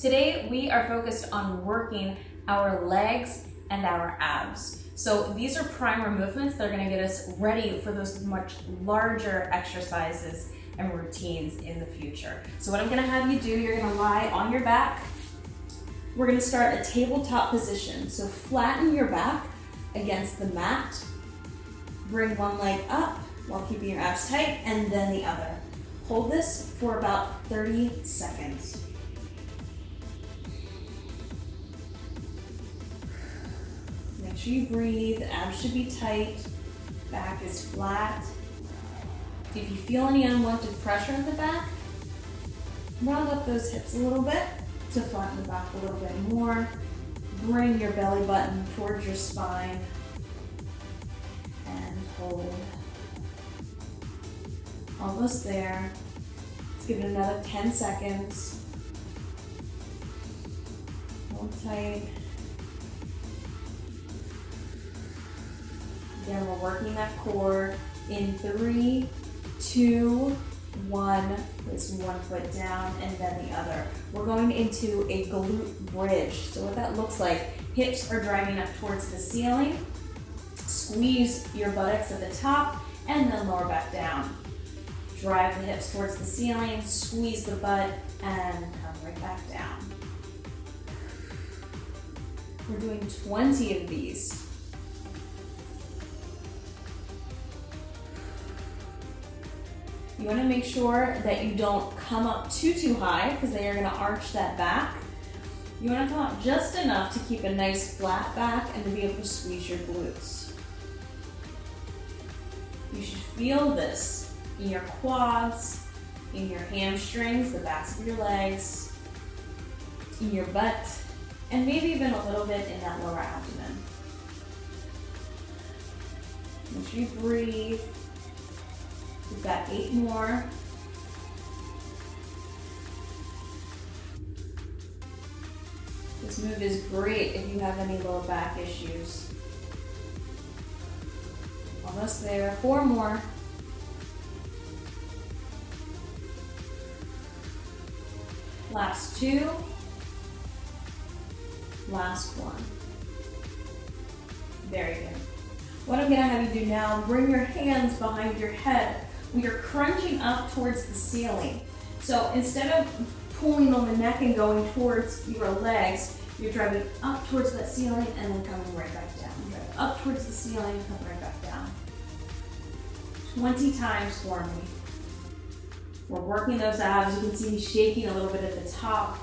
Today we are focused on working our legs and our abs. So these are primer movements that are going to get us ready for those much larger exercises and routines in the future. So what I'm going to have you do, you're going to lie on your back. We're going to start a tabletop position. So flatten your back against the mat. Bring one leg up while keeping your abs tight, and then the other. Hold this for about 30 seconds. Make sure you breathe, the abs should be tight, back is flat. If you feel any unwanted pressure in the back, round up those hips a little bit to flatten the back a little bit more. Bring your belly button towards your spine and hold. Almost there. Let's give it another 10 seconds. Hold tight. Again, we're working that core in 3, 2, 1. Place one foot down and then the other. We're going into a glute bridge. So what that looks like, hips are driving up towards the ceiling. Squeeze your buttocks at the top and then lower back down. Drive the hips towards the ceiling, squeeze the butt, and come right back down. We're doing 20 of these. You want to make sure that you don't come up too high because then you're going to arch that back. You want to come up just enough to keep a nice flat back and to be able to squeeze your glutes. You should feel this in your quads, in your hamstrings, the backs of your legs, in your butt, and maybe even a little bit in that lower abdomen. Make sure you breathe. We've got 8 more. This move is great if you have any lower back issues. Almost there. 4 more. Last 2. Last 1. Very good. What I'm going to have you do now, bring your hands behind your head. We are crunching up towards the ceiling. So instead of pulling on the neck and going towards your legs, you're driving up towards that ceiling and then coming right back down. Drive up towards the ceiling and come right back down. 20 times for me. We're working those abs. You can see me shaking a little bit at the top.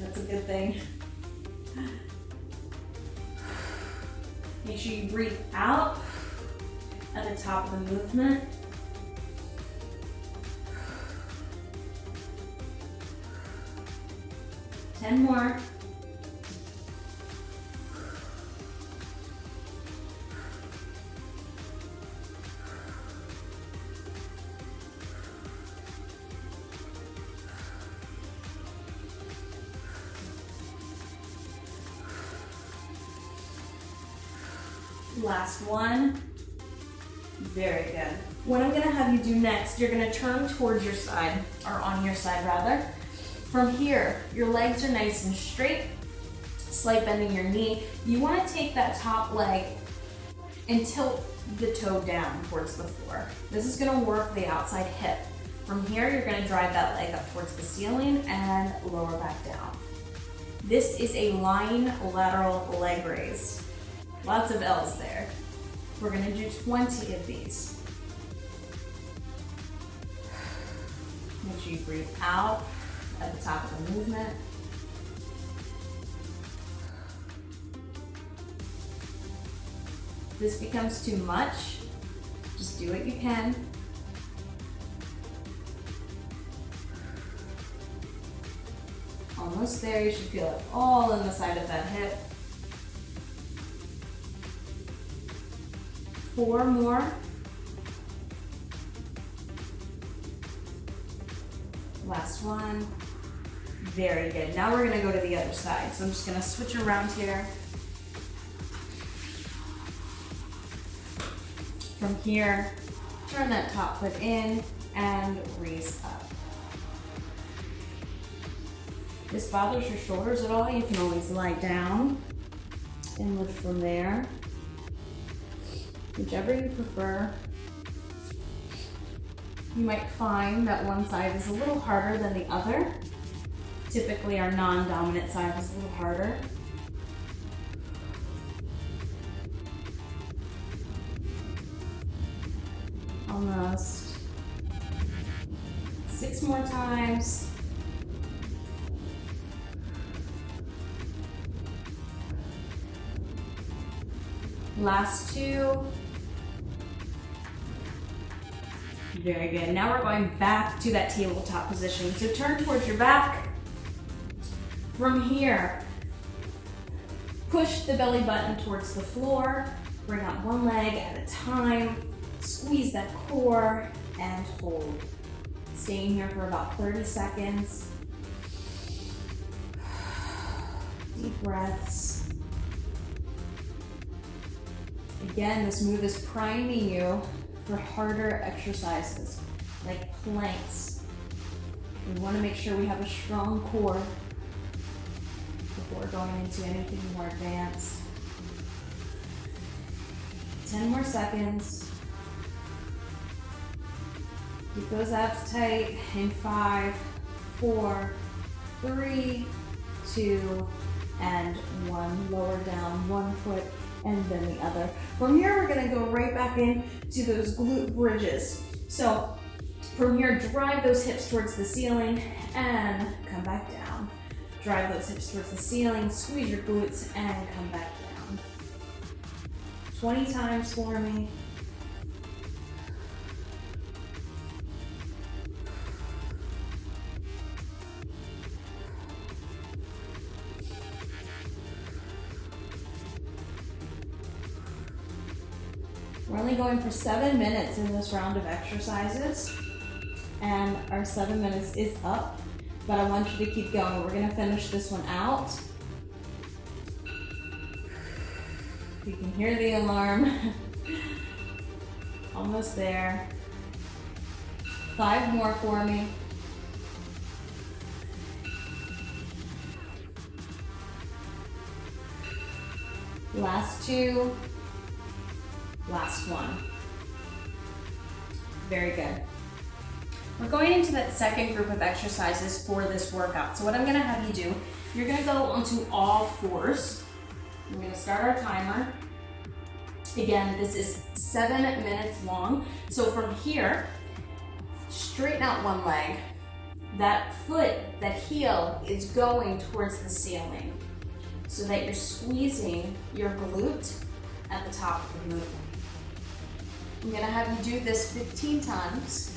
That's a good thing. Make sure you breathe out at the top of the movement. Ten more. Last one. Very good. What I'm going to have you do next, you're going to turn towards your side, or on your side rather. From here, your legs are nice and straight, slight bending your knee. You want to take that top leg and tilt the toe down towards the floor. This is going to work the outside hip. From here, you're going to drive that leg up towards the ceiling and lower back down. This is a lying lateral leg raise. Lots of L's there. We're going to do 20 of these. Make sure you breathe out at the top of the movement. If this becomes too much, just do what you can. Almost there, you should feel it all in the side of that hip. 4 more. Last one. Very good. Now we're going to go to the other side. So I'm just going to switch around here. From here, turn that top foot in and raise up. If this bothers your shoulders at all, you can always lie down and lift from there. Whichever you prefer. You might find that one side is a little harder than the other. Typically our non-dominant side is a little harder. Almost. 6 more times. Last 2. Very good. Now we're going back to that tabletop position. So turn towards your back. From here, push the belly button towards the floor. Bring up one leg at a time. Squeeze that core and hold. Staying here for about 30 seconds. Deep breaths. Again, this move is priming you for harder exercises, like planks. We want to make sure we have a strong core before going into anything more advanced. 10 more seconds. Keep those abs tight in 5, 4, 3, 2, and 1. Lower down one foot and then the other. From here, we're gonna go right back into those glute bridges. So from here, drive those hips towards the ceiling and come back down. Drive those hips towards the ceiling, squeeze your glutes and come back down. 20 times for me. We're only going for 7 minutes in this round of exercises, and our 7 minutes is up, but I want you to keep going. We're gonna finish this one out. You can hear the alarm. Almost there. 5 more for me. Last 2. Last 1. Very good. We're going into that second group of exercises for this workout. So what I'm gonna have you do, you're gonna go onto all 4s. We're gonna start our timer. Again, this is 7 minutes long. So from here, straighten out one leg. That foot, that heel is going towards the ceiling so that you're squeezing your glute at the top of the movement. I'm gonna have you do this 15 times.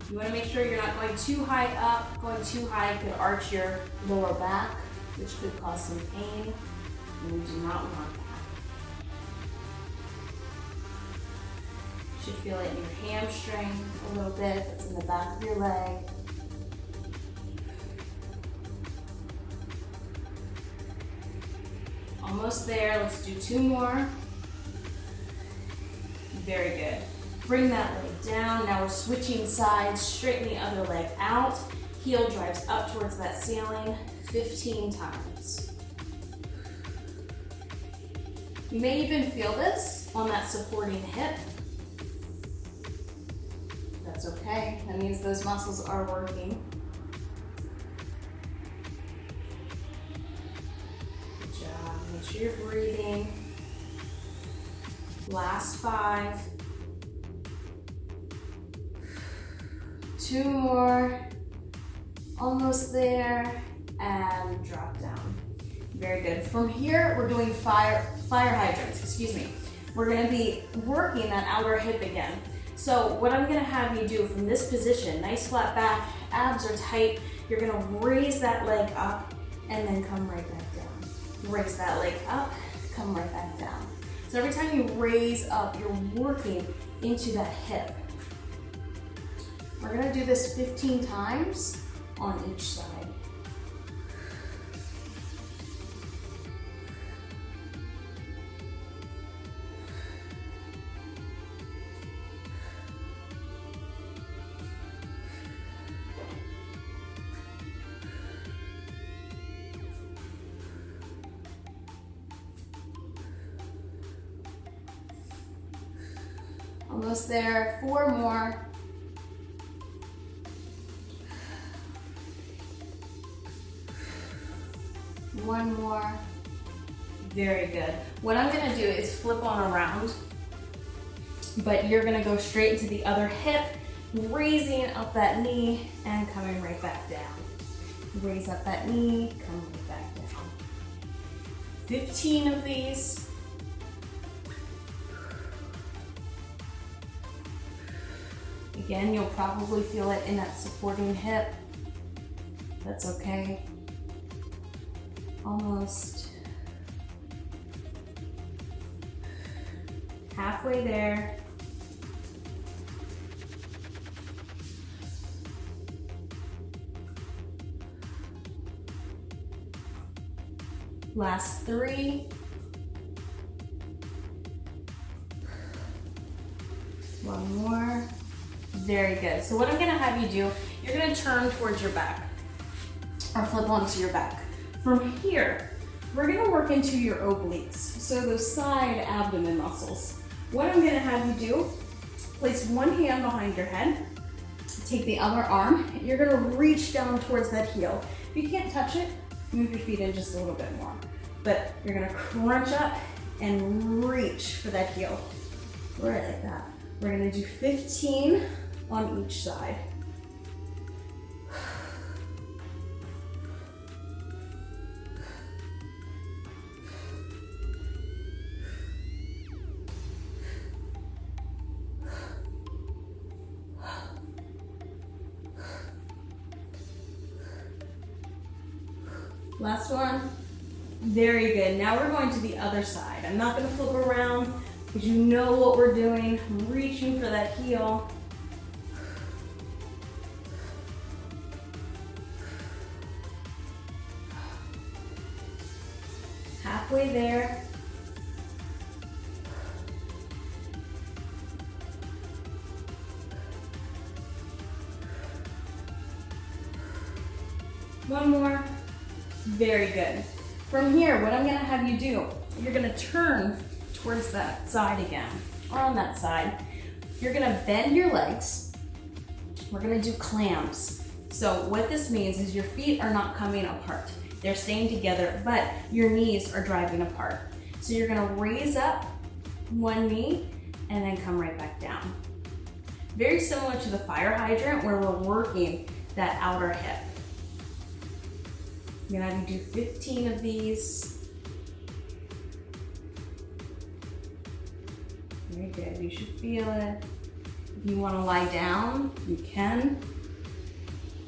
You wanna make sure you're not going too high up. Going too high could arch your lower back, which could cause some pain, and we do not want that. You should feel it in your hamstring a little bit. It's in the back of your leg. Almost there. Let's do 2 more. Very good. Bring that leg down. Now we're switching sides. Straighten the other leg out. Heel drives up towards that ceiling 15 times. You may even feel this on that supporting hip. That's okay. That means those muscles are working. Good job. Make sure you're breathing. Last 5. 2 more. Almost there. And drop down. Very good. From here, we're doing fire hydrants, excuse me. We're gonna be working that outer hip again. So what I'm gonna have you do from this position, nice flat back, abs are tight, you're gonna raise that leg up and then come right back down. Raise that leg up, come right back down. So every time you raise up, you're working into that hip. We're gonna do this 15 times on each side. Almost there, 4 more. One more. Very good. What I'm gonna do is flip on around, but you're gonna go straight into the other hip, raising up that knee and coming right back down. Raise up that knee, come right back down. 15 of these. Again, you'll probably feel it in that supporting hip. That's okay. Almost halfway there. Last 3. One more. Very good. So what I'm gonna have you do, you're gonna turn towards your back or flip onto your back. From here, we're gonna work into your obliques, so those side abdomen muscles. What I'm gonna have you do, place one hand behind your head, take the other arm, you're gonna reach down towards that heel. If you can't touch it, move your feet in just a little bit more. But you're gonna crunch up and reach for that heel. Right like that. We're gonna do 15 on each side. Last one. Very good. Now we're going to the other side. I'm not going to flip around because you know what we're doing. I'm reaching for that heel. Halfway there. One more. Very good. From here, what I'm gonna have you do, you're gonna turn towards that side again, or on that side. You're gonna bend your legs. We're gonna do clams. So what this means is your feet are not coming apart. They're staying together, but your knees are driving apart. So you're gonna raise up one knee and then come right back down. Very similar to the fire hydrant where we're working that outer hip. I'm gonna have you do 15 of these. Very good, you should feel it. If you wanna lie down, you can.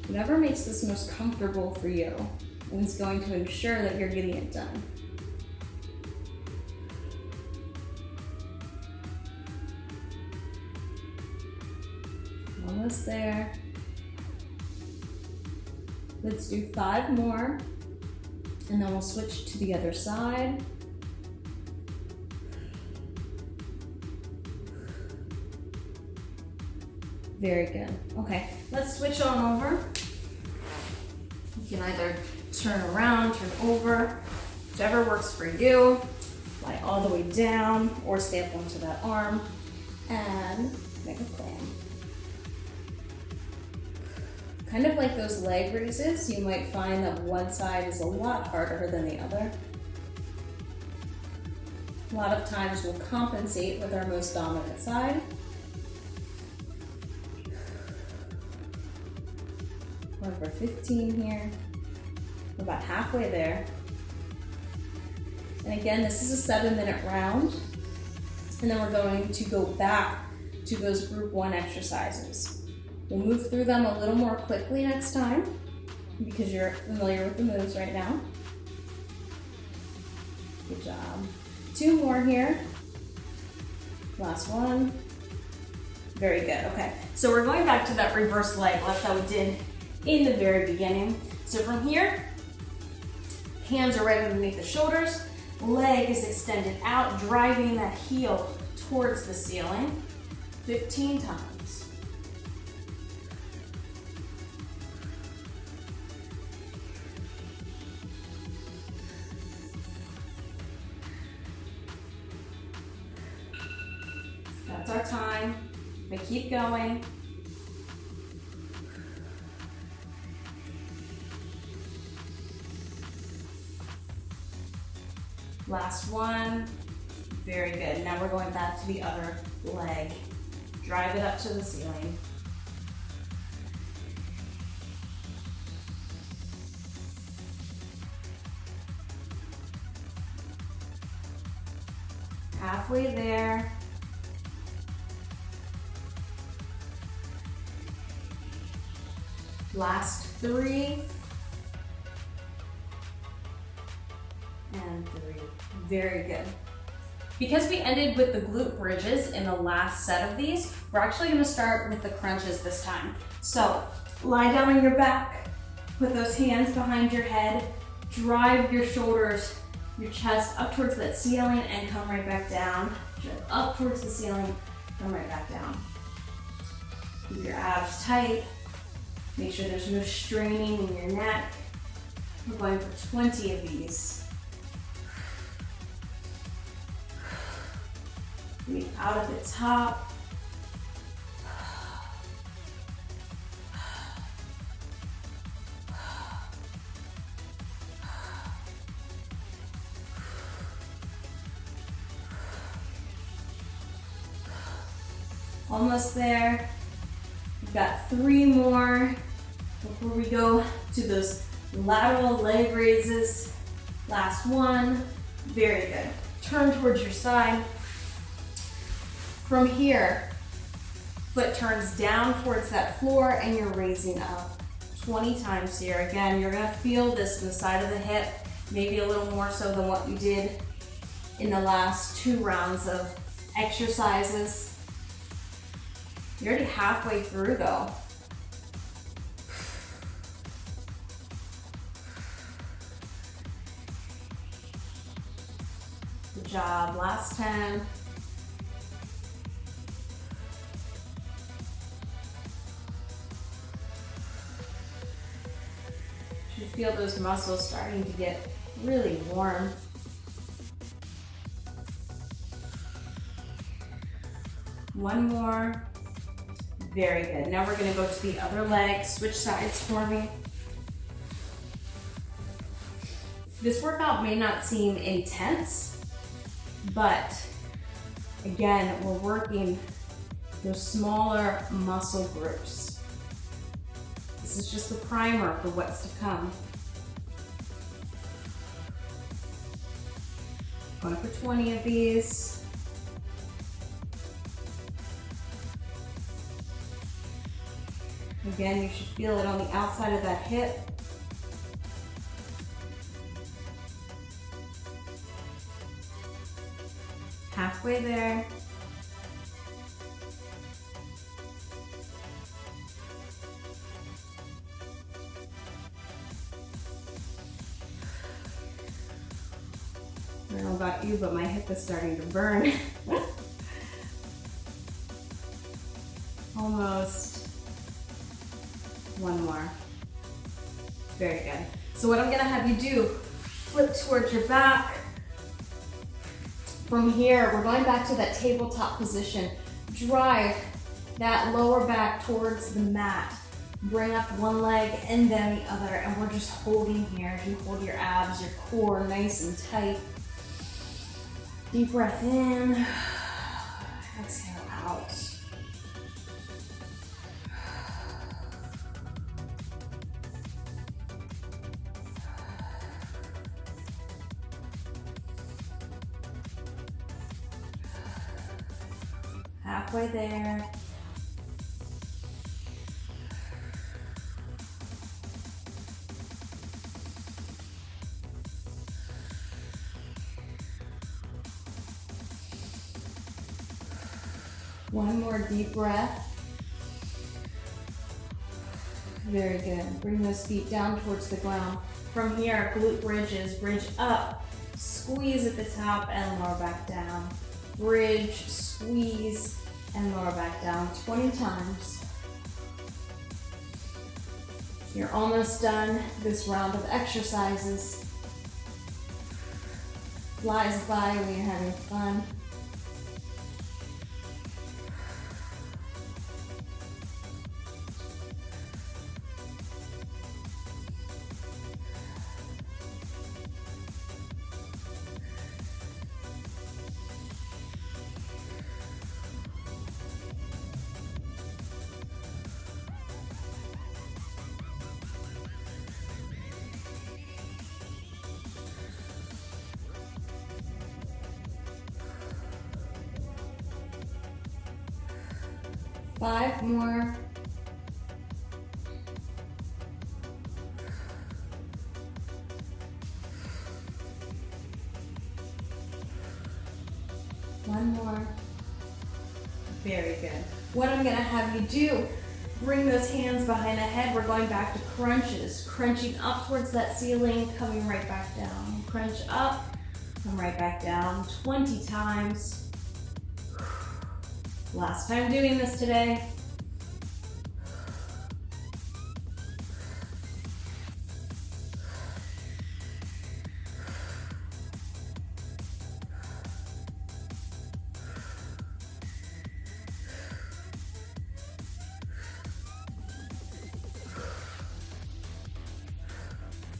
Whatever makes this most comfortable for you, and it's going to ensure that you're getting it done. Almost there. Let's do 5 more, and then we'll switch to the other side. Very good. Okay, let's switch on over. You can either turn around, turn over, whichever works for you. Lie all the way down or stay up onto that arm and make a clam. Kind of like those leg raises, you might find that one side is a lot harder than the other. A lot of times we'll compensate with our most dominant side. Going for 15 here. We're about halfway there. And again, this is a 7-minute round. And then we're going to go back to those group 1 exercises. We'll move through them a little more quickly next time because you're familiar with the moves right now. Good job. 2 more here. Last one. Very good. Okay, so we're going back to that reverse leg lift that we did in the very beginning. So from here, hands are right underneath the shoulders, leg is extended out, driving that heel towards the ceiling 15 times. That's our time. But keep going. Last one. Very good. Now we're going back to the other leg. Drive it up to the ceiling. Halfway there. Last 3. And 3. Very good. Because we ended with the glute bridges in the last set of these, we're actually going to start with the crunches this time. So lie down on your back, put those hands behind your head, drive your shoulders, your chest up towards that ceiling and come right back down. Drive up towards the ceiling, come right back down. Keep your abs tight. Make sure there's no straining in your neck. We're going for 20 of these. Breathe out at the top. Almost there. We've got 3 more before we go to those lateral leg raises. Last one. Very good. Turn towards your side. From here, foot turns down towards that floor and you're raising up 20 times here. Again, you're gonna feel this in the side of the hip, maybe a little more so than what we did in the last 2 rounds of exercises. You're already halfway through though. Good job, last 10. You feel those muscles starting to get really warm. One more. Very good. Now we're gonna go to the other leg. Switch sides for me. This workout may not seem intense, but again, we're working those smaller muscle groups. This is just the primer for what's to come. Going for 20 of these. Again, you should feel it on the outside of that hip. Halfway there. I don't know about you, but my hip is starting to burn. Almost. One more. Very good. So what I'm gonna have you do, flip towards your back. From here, we're going back to that tabletop position. Drive that lower back towards the mat. Bring up one leg and then the other, and we're just holding here. You hold your abs, your core nice and tight. Deep breath in, exhale out. Halfway there. One more deep breath. Very good. Bring those feet down towards the ground. From here, glute bridges, bridge up, squeeze at the top and lower back down. Bridge, squeeze, and lower back down 20 times. You're almost done this round of exercises. Flies by when you're having fun. 5 more. One more. Very good. What I'm gonna have you do, bring those hands behind the head. We're going back to crunches. Crunching up towards that ceiling, coming right back down. Crunch up, come right back down. 20 times. Last time doing this today.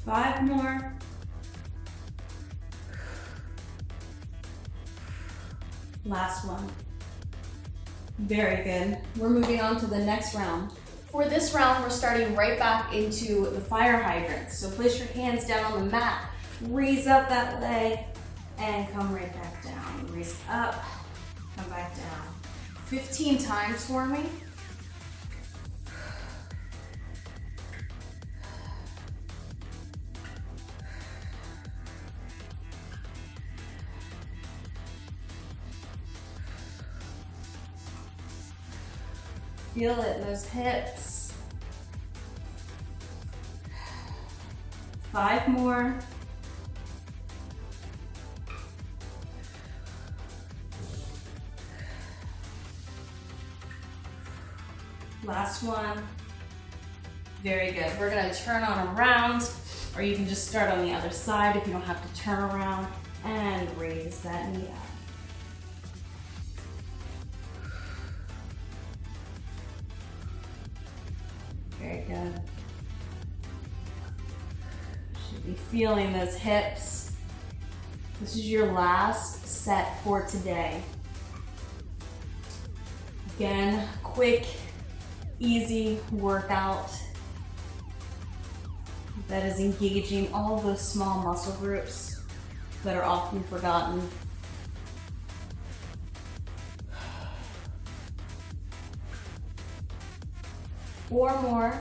Five more. Last one. Very good. We're moving on to the next round. For this round, we're starting right back into the fire hydrants. So place your hands down on the mat, raise up that leg, and come right back down. Raise up, come back down. 15 times for me. Feel it in those hips. 5 more. Last one. Very good. We're gonna turn on around, or you can just start on the other side if you don't have to turn around, and raise that knee up. Very good. Should be feeling those hips. This is your last set for today. Again, quick, easy workout that is engaging all of those small muscle groups that are often forgotten. Four more.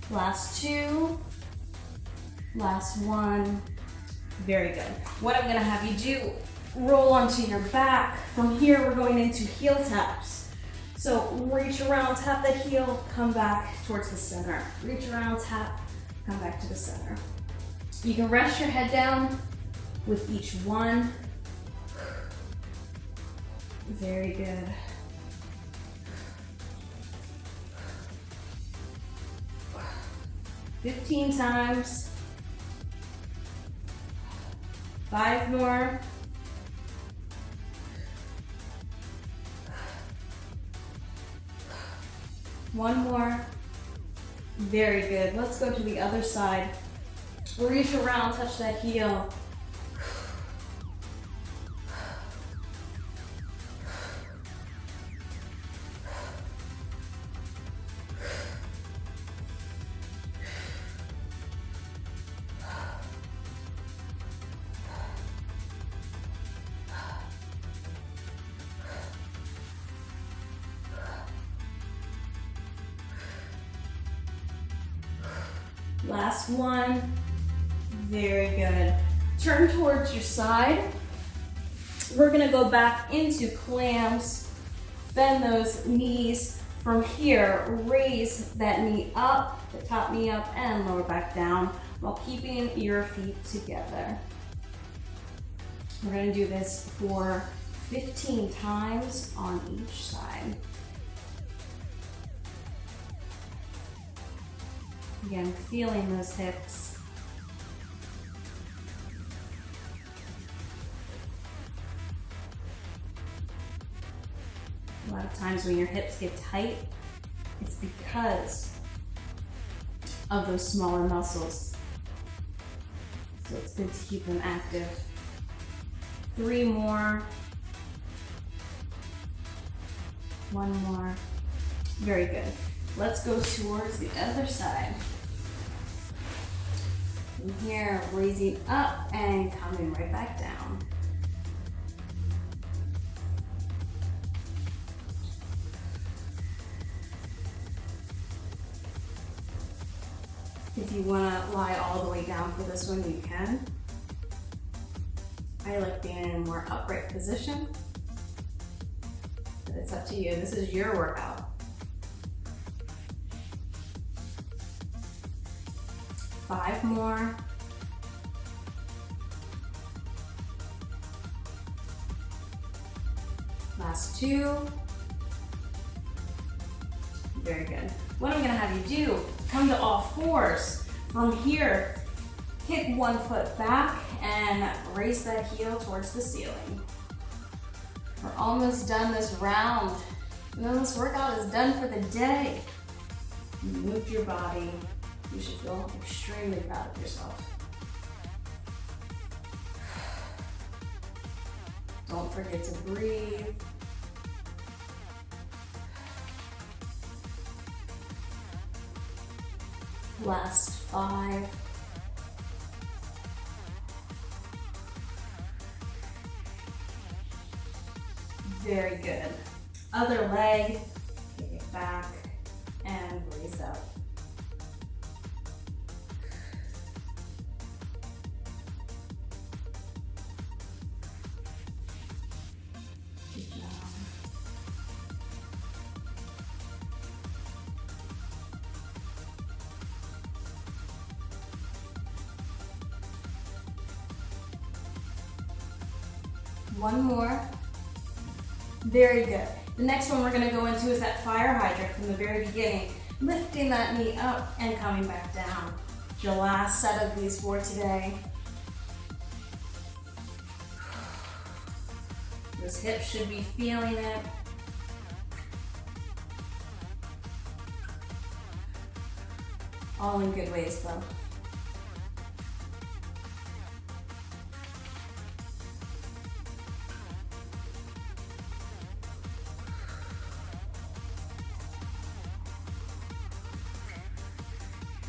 Last two. Last one. Very good. What I'm gonna have you do, roll onto your back. From here, we're going into heel taps. So reach around, tap the heel, come back towards the center. Reach around, tap, come back to the center. You can rest your head down with each one. Very good. "15 times. 5 more. One more. Very good. Let's go to the other side. Reach around, touch that heel. Last one. Very good. Turn towards your side. We're gonna go back into clams. Bend those knees. From here, raise that knee up, the top knee up, and lower back down while keeping your feet together. We're gonna do this for 15 times on each side. Again, feeling those hips. A lot of times when your hips get tight, it's because of those smaller muscles. So it's good to keep them active. 3 more. 1 more. Very good. Let's go towards the other side. From here, raising up and coming right back down. If you want to lie all the way down for this one, you can. I like being in a more upright position, but it's up to you. This is your workout. 5 more. Last 2. Very good. What I'm gonna have you do, come to all fours. From here, kick one foot back and raise that heel towards the ceiling. We're almost done this round. And then this workout is done for the day. You moved your body. You should feel extremely proud of yourself. Don't forget to breathe. Last 5. Very good. Other leg, kick it back and raise up. Good job. One more. Very good. The next one we're going to go into is that fire hydrant from the very beginning. Lifting that knee up and coming back down. Your last set of these for today. Those hips should be feeling it. All in good ways though.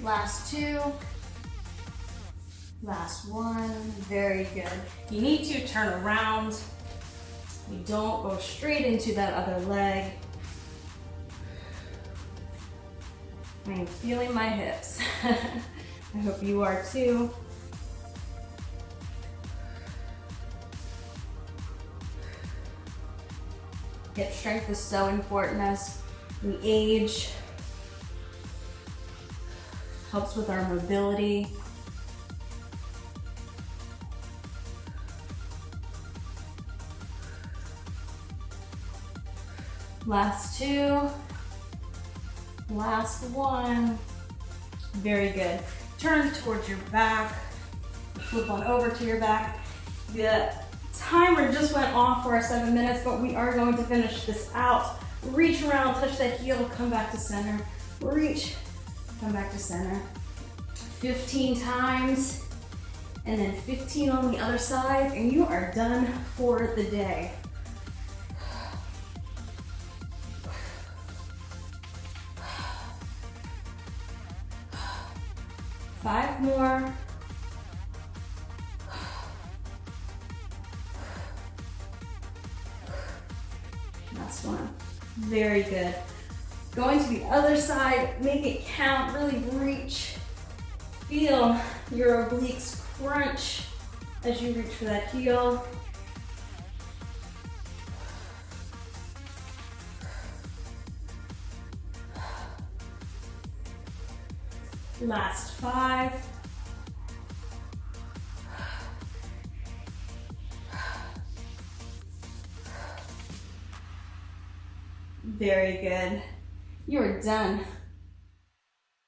Last 2, last 1, very good. You need to turn around. You don't go straight into that other leg. I am feeling my hips. I hope you are too. Hip strength is so important as we age. Helps with our mobility. Last 2, last 1. Very good. Turn towards your back, flip on over to your back. The timer just went off for our 7 minutes, but we are going to finish this out. Reach around, touch that heel, come back to center. Reach, come back to center. 15 times, and then 15 on the other side, and you are done for the day. Five more. Last one. Very good. Going to the other side, make it count, really reach. Feel your obliques crunch as you reach for that heel. Last 5. Very good. You are done.